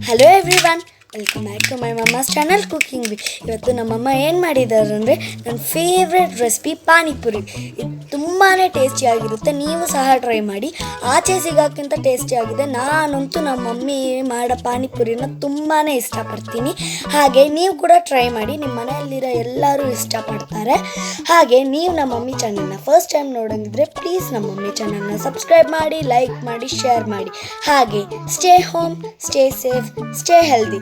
Hello everyone, welcome back to my mamma's channel cooking V. ಇವತ್ತು ನಮ್ಮಮ್ಮ ಏನು ಮಾಡಿದ್ದಾರೆ ಅಂದರೆ ನನ್ನ ಫೇವ್ರೆಟ್ ರೆಸಿಪಿ ಪಾನಿಪುರಿ. ಇದು ತುಂಬಾ ಟೇಸ್ಟಿಯಾಗಿರುತ್ತೆ, ನೀವು ಸಹ ಟ್ರೈ ಮಾಡಿ. ಆಚೆ ಸಿಗೋಕ್ಕಿಂತ ಟೇಸ್ಟಿಯಾಗಿದೆ. ನಾನಂತೂ ನಮ್ಮ ಮಮ್ಮಿ ಮಾಡೋ ಪಾನಿಪುರಿನ ತುಂಬಾ ಇಷ್ಟಪಡ್ತೀನಿ. ಹಾಗೆ ನೀವು ಕೂಡ ಟ್ರೈ ಮಾಡಿ, ನಿಮ್ಮ ಮನೆಯಲ್ಲಿರೋ ಎಲ್ಲರೂ ಇಷ್ಟಪಡ್ತಾರೆ. ಹಾಗೆ ನೀವು ನಮ್ಮ ಮಮ್ಮಿ ಚಾನಲ್ನ ಫಸ್ಟ್ ಟೈಮ್ ನೋಡೋಂಗಿದ್ರೆ ಪ್ಲೀಸ್ ನಮ್ಮ ಮಮ್ಮಿ ಚಾನಲ್ನ ಸಬ್ಸ್ಕ್ರೈಬ್ ಮಾಡಿ, ಲೈಕ್ ಮಾಡಿ, ಶೇರ್ ಮಾಡಿ. ಹಾಗೆ stay home, stay safe, stay healthy.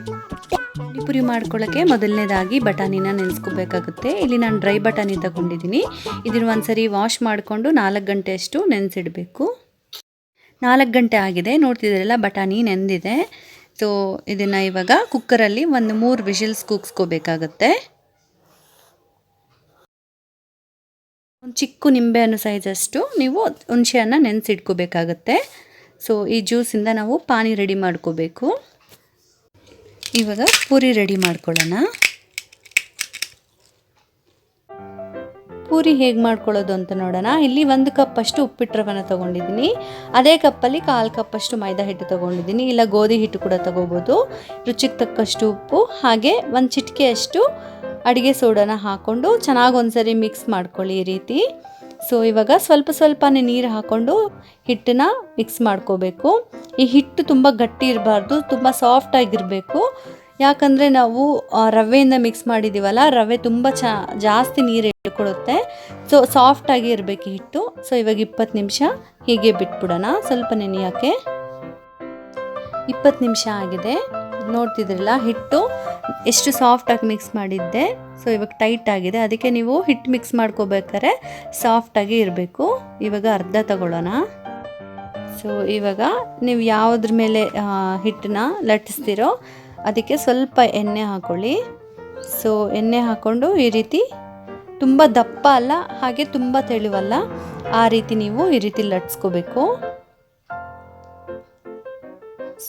Panipuri ಮಾಡ್ಕೊಳ್ಳೋಕ್ಕೆ ಮೊದಲನೇದಾಗಿ ಬಟಾಣಿನ ನೆನೆಸ್ಕೋಬೇಕಾಗುತ್ತೆ. ಇಲ್ಲಿ ನಾನು ಡ್ರೈ ಬಟಾಣಿ ತಗೊಂಡಿದ್ದೀನಿ. ಇದನ್ನು ಒಂದ್ಸರಿ ವಾಶ್ ಮಾಡಿಕೊಂಡು 4 ಗಂಟೆ ಅಷ್ಟು ನೆನೆಸಿಡಬೇಕು. 4 ಗಂಟೆ ಆಗಿದೆ, ನೋಡ್ತಿದ್ದೀರಲ್ಲ ಬಟಾಣಿ ನೆಂದಿದೆ. ಸೊ ಇದನ್ನು ಇವಾಗ ಕುಕ್ಕರಲ್ಲಿ ಒಂದು 3 ವಿಷಲ್ಸ್ ಕೂಗಿಸ್ಕೋಬೇಕಾಗತ್ತೆ. ಒಂದು ಚಿಕ್ಕ ನಿಂಬೆಹಣ್ಣು ಸೈಜಷ್ಟು ನೀವು ಹುಣಸೆಹಣ್ಣು ನೆನೆಸಿಟ್ಕೋಬೇಕಾಗತ್ತೆ. ಸೊ ಈ ಜ್ಯೂಸಿಂದ ನಾವು ಪಾನಿ ರೆಡಿ ಮಾಡ್ಕೋಬೇಕು. ಇವಾಗ ಪೂರಿ ರೆಡಿ ಮಾಡ್ಕೊಳ್ಳೋಣ. ಪೂರಿ ಹೇಗೆ ಮಾಡ್ಕೊಳ್ಳೋದು ಅಂತ ನೋಡೋಣ. ಇಲ್ಲಿ 1 ಕಪ್ ಅಷ್ಟು ಉಪ್ಪಿಟ್ಟು ರವೆನ ತೊಗೊಂಡಿದ್ದೀನಿ. ಅದೇ ಕಪ್ಪಲ್ಲಿ 1/4 ಕಪ್ ಅಷ್ಟು ಮೈದಾ ಹಿಟ್ಟು ತೊಗೊಂಡಿದ್ದೀನಿ. ಇಲ್ಲ ಗೋಧಿ ಹಿಟ್ಟು ಕೂಡ ತೊಗೋಬೋದು. ರುಚಿಗೆ ತಕ್ಕಷ್ಟು ಉಪ್ಪು, ಹಾಗೆ 1 ಚಿಟಿಕೆಯಷ್ಟು ಅಡುಗೆ ಸೋಡಾನ ಹಾಕ್ಕೊಂಡು ಚೆನ್ನಾಗಿ ಒಂದ್ಸರಿ ಮಿಕ್ಸ್ ಮಾಡ್ಕೊಳ್ಳಿ ಈ ರೀತಿ. ಸೊ ಇವಾಗ ಸ್ವಲ್ಪನೇ ನೀರು ಹಾಕ್ಕೊಂಡು ಹಿಟ್ಟನ್ನ ಮಿಕ್ಸ್ ಮಾಡ್ಕೋಬೇಕು. ಈ ಹಿಟ್ಟು ತುಂಬ ಗಟ್ಟಿ ಇರಬಾರ್ದು, ತುಂಬ ಸಾಫ್ಟಾಗಿರಬೇಕು. ಯಾಕಂದರೆ ನಾವು ರವೆಯಿಂದ ಮಿಕ್ಸ್ ಮಾಡಿದ್ದೀವಲ್ಲ, ರವೆ ತುಂಬ ಜಾಸ್ತಿ ನೀರು ಇಟ್ಕೊಳ್ಳುತ್ತೆ. ಸೊ ಸಾಫ್ಟಾಗಿ ಇರಬೇಕು ಹಿಟ್ಟು. ಸೊ ಇವಾಗ 20 ನಿಮಿಷ ಹೀಗೆ ಬಿಟ್ಬಿಡೋಣ, ಸ್ವಲ್ಪ ನೆನೆಯೋಕ್ಕೆ. 20 ನಿಮಿಷ ಆಗಿದೆ, ನೋಡ್ತಿದ್ರಲ್ಲ ಹಿಟ್ಟು ಎಷ್ಟು ಸಾಫ್ಟಾಗಿ ಮಿಕ್ಸ್ ಮಾಡಿದ್ದೆ. ಸೊ ಇವಾಗ ಟೈಟ್ ಆಗಿದೆ, ಅದಕ್ಕೆ ನೀವು ಹಿಟ್ಟು ಮಿಕ್ಸ್ ಮಾಡ್ಕೋಬೇಕಾದ್ರೆ ಸಾಫ್ಟಾಗಿ ಇರಬೇಕು. ಇವಾಗ ಅರ್ಧ ತಗೊಳ್ಳೋಣ. ಸೊ ಇವಾಗ ನೀವು ಯಾವುದ್ರ ಮೇಲೆ ಹಿಟ್ಟನ್ನ ಲಟ್ಟಿಸ್ತೀರೋ ಅದಕ್ಕೆ ಸ್ವಲ್ಪ ಎಣ್ಣೆ ಹಾಕ್ಕೊಳ್ಳಿ. ಸೊ ಎಣ್ಣೆ ಹಾಕ್ಕೊಂಡು ಈ ರೀತಿ ತುಂಬ ದಪ್ಪ ಅಲ್ಲ, ಹಾಗೆ ತುಂಬ ತೆಳುವಲ್ಲ, ಆ ರೀತಿ ನೀವು ಈ ರೀತಿ ಲಟ್ಸ್ಕೋಬೇಕು.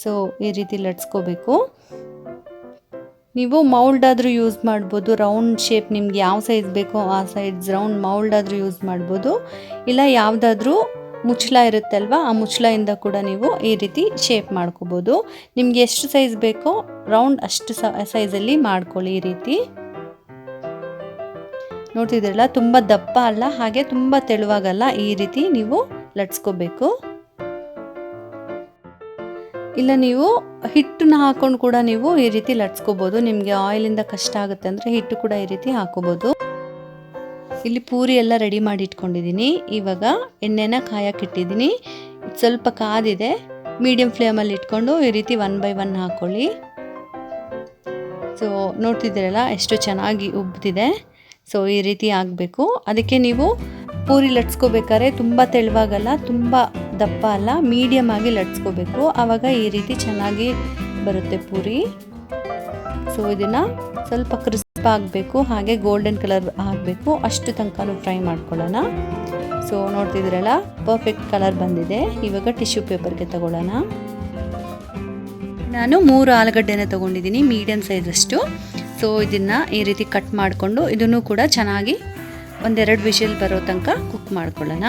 ಸೊ ಈ ರೀತಿ ಲಟ್ಸ್ಕೋಬೇಕು. ನೀವು ಮೌಲ್ಡ್ ಆದರೂ ಯೂಸ್ ಮಾಡ್ಬೋದು. ರೌಂಡ್ ಶೇಪ್ ನಿಮ್ಗೆ ಯಾವ ಸೈಜ್ ಬೇಕೋ ಆ ಸೈಜ್ ರೌಂಡ್ ಮೌಲ್ಡ್ ಆದರೂ ಯೂಸ್ ಮಾಡ್ಬೋದು. ಇಲ್ಲ ಯಾವುದಾದ್ರೂ ಮುಚ್ಚಳ ಇರುತ್ತಲ್ವ, ಆ ಮುಚ್ಚಳಿಂದ ಕೂಡ ನೀವು ಈ ರೀತಿ ಶೇಪ್ ಮಾಡ್ಕೋಬೋದು. ನಿಮ್ಗೆ ಎಷ್ಟು ಸೈಜ್ ಬೇಕೋ ರೌಂಡ್ ಅಷ್ಟು ಸೈಜಲ್ಲಿ ಮಾಡ್ಕೊಳ್ಳಿ ಈ ರೀತಿ. ನೋಡ್ತಿದ್ದೀರಲ್ಲ, ತುಂಬ ದಪ್ಪ ಅಲ್ಲ, ಹಾಗೆ ತುಂಬ ತೆಳುವಾಗಲ್ಲ, ಈ ರೀತಿ ನೀವು ಲಟ್ಸ್ಕೋಬೇಕು. ಇಲ್ಲ ನೀವು ಹಿಟ್ಟನ್ನ ಹಾಕೊಂಡು ಕೂಡ ನೀವು ಈ ರೀತಿ ಲಟ್ಸ್ಕೋಬೋದು. ನಿಮಗೆ ಆಯಿಲಿಂದ ಕಷ್ಟ ಆಗುತ್ತೆ ಅಂದರೆ ಹಿಟ್ಟು ಕೂಡ ಈ ರೀತಿ ಹಾಕೋಬೋದು. ಇಲ್ಲಿ ಪೂರಿ ಎಲ್ಲ ರೆಡಿ ಮಾಡಿ ಇಟ್ಕೊಂಡಿದ್ದೀನಿ. ಇವಾಗ ಎಣ್ಣೆನ ಕಾಯಕ್ಕಿಟ್ಟಿದ್ದೀನಿ. ಸ್ವಲ್ಪ ಕಾದಿದೆ, ಮೀಡಿಯಮ್ ಫ್ಲೇಮಲ್ಲಿ ಇಟ್ಕೊಂಡು ಈ ರೀತಿ 1 by 1 ಹಾಕ್ಕೊಳ್ಳಿ. ಸೊ ನೋಡ್ತಿದ್ದೀರಲ್ಲ ಎಷ್ಟು ಚೆನ್ನಾಗಿ ಉಬ್ಬಿದೆ. ಸೊ ಈ ರೀತಿ ಆಗಬೇಕು. ಅದಕ್ಕೆ ನೀವು ಪೂರಿ ಲಟ್ಸ್ಕೋಬೇಕಾದ್ರೆ ತುಂಬ ತೆಳುವಾಗಲ್ಲ, ತುಂಬ ದಪ್ಪ ಅಲ್ಲ, ಮೀಡಿಯಮ್ ಆಗಿ ಲಟ್ಸ್ಕೋಬೇಕು. ಆವಾಗ ಈ ರೀತಿ ಚೆನ್ನಾಗಿ ಬರುತ್ತೆ ಪೂರಿ. ಸೊ ಇದನ್ನು ಸ್ವಲ್ಪ ಕ್ರಿಸ್ಪ್ ಆಗಬೇಕು, ಹಾಗೆ ಗೋಲ್ಡನ್ ಕಲರ್ ಆಗಬೇಕು, ಅಷ್ಟು ತನಕ ಫ್ರೈ ಮಾಡ್ಕೊಳ್ಳೋಣ. ಸೊ ನೋಡ್ತಿದ್ದೀರಲ್ಲ, ಪರ್ಫೆಕ್ಟ್ ಕಲರ್ ಬಂದಿದೆ. ಇವಾಗ ಟಿಶ್ಯೂ ಪೇಪರ್ಗೆ ತಗೊಳ್ಳೋಣ. ನಾನು 3 ಆಲೂಗಡ್ಡೆನ ತೊಗೊಂಡಿದ್ದೀನಿ, ಮೀಡಿಯಮ್ ಸೈಜಷ್ಟು. ಸೊ ಇದನ್ನು ಈ ರೀತಿ ಕಟ್ ಮಾಡಿಕೊಂಡು ಇದನ್ನು ಕೂಡ ಚೆನ್ನಾಗಿ 1-2 ವಿಷಲ್ ಬರೋ ತನಕ ಕುಕ್ ಮಾಡ್ಕೊಳ್ಳೋಣ.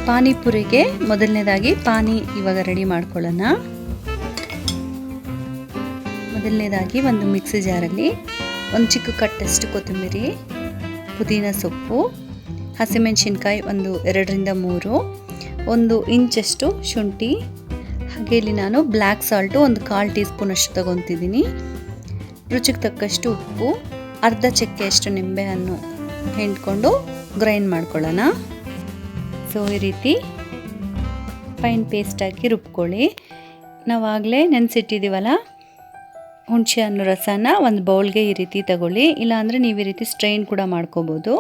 ಪಾನಿಪುರಿಗೆ ಮೊದಲನೇದಾಗಿ ಪಾನಿ ಇವಾಗ ರೆಡಿ ಮಾಡ್ಕೊಳ್ಳೋಣ. ಮೊದಲನೇದಾಗಿ ಒಂದು ಮಿಕ್ಸಿ ಜಾರಲ್ಲಿ 1 ಚಿಕ್ಕ ಕಟ್ಟಷ್ಟು ಕೊತ್ತಂಬರಿ, ಪುದೀನ ಸೊಪ್ಪು, ಹಸಿಮೆಣಸಿನ್ಕಾಯಿ ಒಂದು 2ರಿಂದ 3, 1 ಇಂಚಷ್ಟು ಶುಂಠಿ, ಹಾಗೆ ಇಲ್ಲಿ ನಾನು ಬ್ಲ್ಯಾಕ್ ಸಾಲ್ಟು ಒಂದು 1/4 ಟೀ ಸ್ಪೂನ್ ಅಷ್ಟು ತಗೊತಿದ್ದೀನಿ. ರುಚಿಗೆ ತಕ್ಕಷ್ಟು ಉಪ್ಪು, ಅರ್ಧ ಚಕ್ಕೆಯಷ್ಟು ನಿಂಬೆಹಣ್ಣು ಹಿಂಡ್ಕೊಂಡು ಗ್ರೈಂಡ್ ಮಾಡ್ಕೊಳ್ಳೋಣ. ಸೊ ಈ ರೀತಿ ಫೈನ್ ಪೇಸ್ಟ್ ಹಾಕಿ ರುಬ್ಕೊಳ್ಳಿ. ನಾವಾಗಲೇ ನೆನೆಸಿಟ್ಟಿದ್ದೀವಲ್ಲ ಹುಣಸೆ ಹಣ್ಣು ರಸನ ಒಂದು ಬೌಲ್ಗೆ ಈ ರೀತಿ ತಗೊಳ್ಳಿ. ಇಲ್ಲಾಂದರೆ ನೀವು ಈ ರೀತಿ ಸ್ಟ್ರೈನ್ ಕೂಡ ಮಾಡ್ಕೋಬೋದು.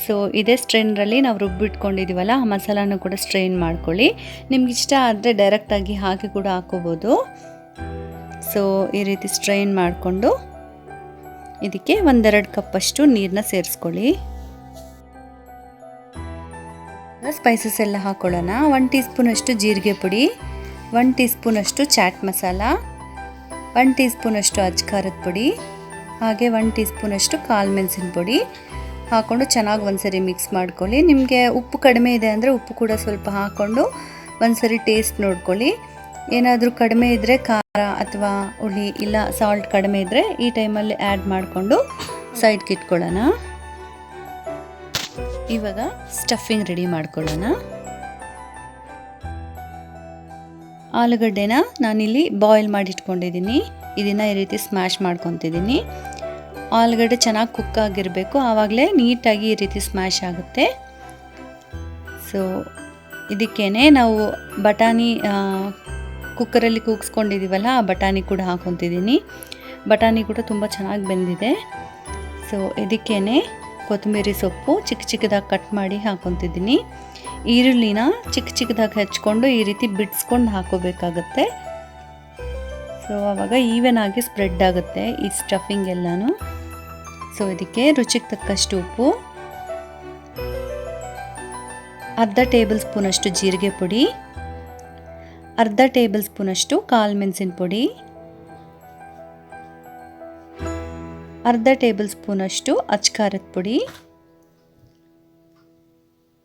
ಸೊ ಇದೇ ಸ್ಟ್ರೈನ್ರಲ್ಲಿ ನಾವು ರುಬ್ಬಿಟ್ಕೊಂಡಿದ್ದೀವಲ್ಲ ಆ ಮಸಾಲಾನು ಕೂಡ ಸ್ಟ್ರೈನ್ ಮಾಡ್ಕೊಳ್ಳಿ. ನಿಮ್ಗೆ ಇಷ್ಟ ಆದರೆ ಡೈರೆಕ್ಟಾಗಿ ಹಾಕಿ ಕೂಡ ಹಾಕೋಬೋದು. ಸೊ ಈ ರೀತಿ ಸ್ಟ್ರೈನ್ ಮಾಡಿಕೊಂಡು ಇದಕ್ಕೆ 1-2 ಕಪ್ಪಷ್ಟು ನೀರನ್ನ ಸೇರಿಸ್ಕೊಳ್ಳಿ. ಸ್ಪೈಸಸ್ ಎಲ್ಲ ಹಾಕ್ಕೊಳ್ಳೋಣ. 1 ಟೀ ಸ್ಪೂನಷ್ಟು ಜೀರಿಗೆ ಪುಡಿ, 1 ಟೀ ಸ್ಪೂನಷ್ಟು ಚಾಟ್ ಮಸಾಲ, 1 ಟೀ ಸ್ಪೂನಷ್ಟು ಅಜ್ಖಾರದ ಪುಡಿ, ಹಾಗೆ 1 ಟೀ ಸ್ಪೂನಷ್ಟು ಕಾಳು ಮೆಣಸಿನ ಪುಡಿ ಹಾಕ್ಕೊಂಡು ಚೆನ್ನಾಗಿ ಒಂದ್ಸರಿ ಮಿಕ್ಸ್ ಮಾಡ್ಕೊಳ್ಳಿ. ನಿಮಗೆ ಉಪ್ಪು ಕಡಿಮೆ ಇದೆ ಅಂದರೆ ಉಪ್ಪು ಕೂಡ ಸ್ವಲ್ಪ ಹಾಕ್ಕೊಂಡು ಒಂದು ಸರಿ ಟೇಸ್ಟ್ ನೋಡ್ಕೊಳ್ಳಿ. ಏನಾದರೂ ಕಡಿಮೆ ಇದ್ದರೆ ಖಾರ ಅಥವಾ ಹುಳಿ ಇಲ್ಲ ಸಾಲ್ಟ್ ಕಡಿಮೆ ಇದ್ದರೆ ಈ ಟೈಮಲ್ಲಿ ಆ್ಯಡ್ ಮಾಡಿಕೊಂಡು ಸೈಡ್ಗೆ ಇಟ್ಕೊಳ್ಳೋಣ. ಇವಾಗ ಸ್ಟಫಿಂಗ್ ರೆಡಿ ಮಾಡ್ಕೊಳ್ಳೋಣ. ಆಲೂಗಡ್ಡೆನ ನಾನಿಲ್ಲಿ ಬಾಯ್ಲ್ ಮಾಡಿ ಇಟ್ಕೊಂಡಿದ್ದೀನಿ. ಇದನ್ನು ಈ ರೀತಿ ಸ್ಮ್ಯಾಶ್ ಮಾಡ್ಕೊತಿದ್ದೀನಿ. ಆಲೂಗಡ್ಡೆ ಚೆನ್ನಾಗಿ ಕುಕ್ ಆಗಿರಬೇಕು, ಆವಾಗಲೇ ನೀಟಾಗಿ ಈ ರೀತಿ ಸ್ಮ್ಯಾಶ್ ಆಗುತ್ತೆ. ಸೊ ಇದಕ್ಕೇನೆ ನಾವು ಬಟಾಣಿ ಕುಕ್ಕರಲ್ಲಿ ಕೂಗಿಸ್ಕೊಂಡಿದ್ದೀವಲ್ಲ, ಆ ಬಟಾಣಿ ಕೂಡ ಹಾಕ್ಕೊತಿದ್ದೀನಿ. ಬಟಾಣಿ ಕೂಡ ತುಂಬ ಚೆನ್ನಾಗಿ ಬೆಂದಿದೆ. ಸೊ ಇದಕ್ಕೇನೆ ಕೊತ್ತಂಬರಿ ಸೊಪ್ಪು ಚಿಕ್ಕ ಚಿಕ್ಕದಾಗಿ ಕಟ್ ಮಾಡಿ ಹಾಕ್ಕೊತಿದ್ದೀನಿ. ಈರುಳ್ಳಿನ ಚಿಕ್ಕ ಚಿಕ್ಕದಾಗಿ ಹಚ್ಕೊಂಡು ಈ ರೀತಿ ಬಿಡಿಸ್ಕೊಂಡು ಹಾಕೋಬೇಕಾಗತ್ತೆ. ಸೊ ಆವಾಗ ಈವನ್ ಆಗಿ ಸ್ಪ್ರೆಡ್ ಆಗುತ್ತೆ ಈ ಸ್ಟಫಿಂಗ್ ಎಲ್ಲನೂ. ಸೊ ಇದಕ್ಕೆ ರುಚಿಗೆ ತಕ್ಕಷ್ಟು ಉಪ್ಪು, ಅರ್ಧ ಟೇಬಲ್ ಸ್ಪೂನಷ್ಟು ಜೀರಿಗೆ ಪುಡಿ, ಅರ್ಧ ಟೇಬಲ್ ಸ್ಪೂನಷ್ಟು ಕಾಳು ಮೆಣಸಿನ ಪುಡಿ, ಅರ್ಧ ಟೇಬಲ್ ಸ್ಪೂನಷ್ಟು ಅಚ್ಕಾರದ ಪುಡಿ,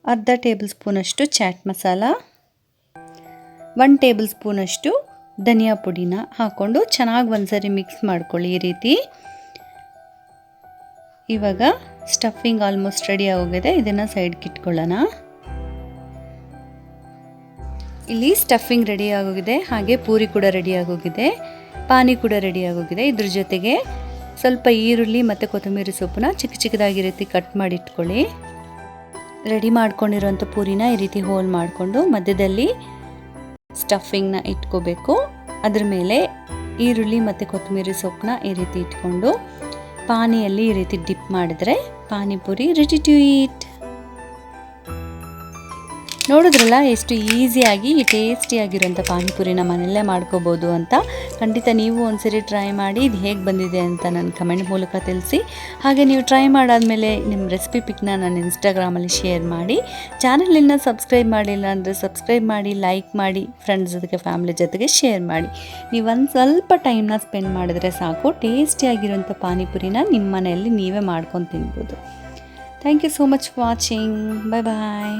ಅರ್ಧ ಟೇಬಲ್ ಸ್ಪೂನಷ್ಟು ಚಾಟ್ ಮಸಾಲ, 1 ಟೇಬಲ್ ಸ್ಪೂನಷ್ಟು ಧನಿಯಾ ಪುಡಿನ ಹಾಕ್ಕೊಂಡು ಚೆನ್ನಾಗಿ ಒಂದ್ಸರಿ ಮಿಕ್ಸ್ ಮಾಡ್ಕೊಳ್ಳಿ ಈ ರೀತಿ. ಇವಾಗ ಸ್ಟಫಿಂಗ್ ಆಲ್ಮೋಸ್ಟ್ ರೆಡಿ ಆಗೋಗಿದೆ. ಇದನ್ನು ಸೈಡ್ಗೆ ಇಟ್ಕೊಳ್ಳೋಣ. ಇಲ್ಲಿ ಸ್ಟಫಿಂಗ್ ರೆಡಿ ಆಗೋಗಿದೆ, ಹಾಗೆ ಪೂರಿ ಕೂಡ ರೆಡಿ ಆಗೋಗಿದೆ, ಪಾನಿ ಕೂಡ ರೆಡಿ ಆಗೋಗಿದೆ. ಇದ್ರ ಜೊತೆಗೆ ಸ್ವಲ್ಪ ಈರುಳ್ಳಿ ಮತ್ತು ಕೊತ್ತಂಬರಿ ಸೊಪ್ಪನ್ನ ಚಿಕ್ಕ ಚಿಕ್ಕದಾಗಿ ರೀತಿ ಕಟ್ ಮಾಡಿ ಇಟ್ಕೊಳ್ಳಿ. ರೆಡಿ ಮಾಡ್ಕೊಂಡಿರೋಂಥ ಪೂರಿನ ಈ ರೀತಿ ಹೋಲ್ ಮಾಡಿಕೊಂಡು ಮಧ್ಯದಲ್ಲಿ ಸ್ಟಫಿಂಗ್ನ ಇಟ್ಕೋಬೇಕು. ಅದ್ರ ಮೇಲೆ ಈರುಳ್ಳಿ ಮತ್ತು ಕೊತ್ತಂಬರಿ ಸೊಪ್ಪನ್ನ ಈ ರೀತಿ ಇಟ್ಕೊಂಡು ಪಾನಿಯಲ್ಲಿ ಈ ರೀತಿ ಡಿಪ್ ಮಾಡಿದ್ರೆ ಪಾನಿಪುರಿ ರೆಡಿ ಟು ಈಟ್. ನೋಡಿದ್ರಲ್ಲ ಎಷ್ಟು ಈಸಿಯಾಗಿ ಈ ಟೇಸ್ಟಿಯಾಗಿರೋಂಥ ಪಾನಿಪುರಿನ ಮನೆಯಲ್ಲೇ ಮಾಡ್ಕೋಬೋದು ಅಂತ. ಖಂಡಿತ ನೀವು ಒಂದ್ಸರಿ ಟ್ರೈ ಮಾಡಿ ಇದು ಹೇಗೆ ಬಂದಿದೆ ಅಂತ ನನ್ನ ಕಮೆಂಟ್ ಮೂಲಕ ತಿಳಿಸಿ. ಹಾಗೆ ನೀವು ಟ್ರೈ ಮಾಡಾದಮೇಲೆ ನಿಮ್ಮ ರೆಸಿಪಿ ಪಿಕ್ನ ನನ್ನ ಇನ್ಸ್ಟಾಗ್ರಾಮಲ್ಲಿ ಶೇರ್ ಮಾಡಿ. ಚಾನಲನ್ನು ಸಬ್ಸ್ಕ್ರೈಬ್ ಮಾಡಿಲ್ಲ ಅಂದರೆ ಸಬ್ಸ್ಕ್ರೈಬ್ ಮಾಡಿ, ಲೈಕ್ ಮಾಡಿ, ಫ್ರೆಂಡ್ಸ್ ಜೊತೆಗೆ ಫ್ಯಾಮಿಲಿ ಜೊತೆಗೆ ಶೇರ್ ಮಾಡಿ. ನೀವು ಒಂದು ಸ್ವಲ್ಪ ಟೈಮ್ನ ಸ್ಪೆಂಡ್ ಮಾಡಿದ್ರೆ ಸಾಕು, ಟೇಸ್ಟಿಯಾಗಿರೋಂಥ ಪಾನಿಪುರಿನ ನಿಮ್ಮ ಮನೆಯಲ್ಲಿ ನೀವೇ ಮಾಡ್ಕೊಂಡು ತಿನ್ಬೋದು. Thank you so much for watching. Bye bye.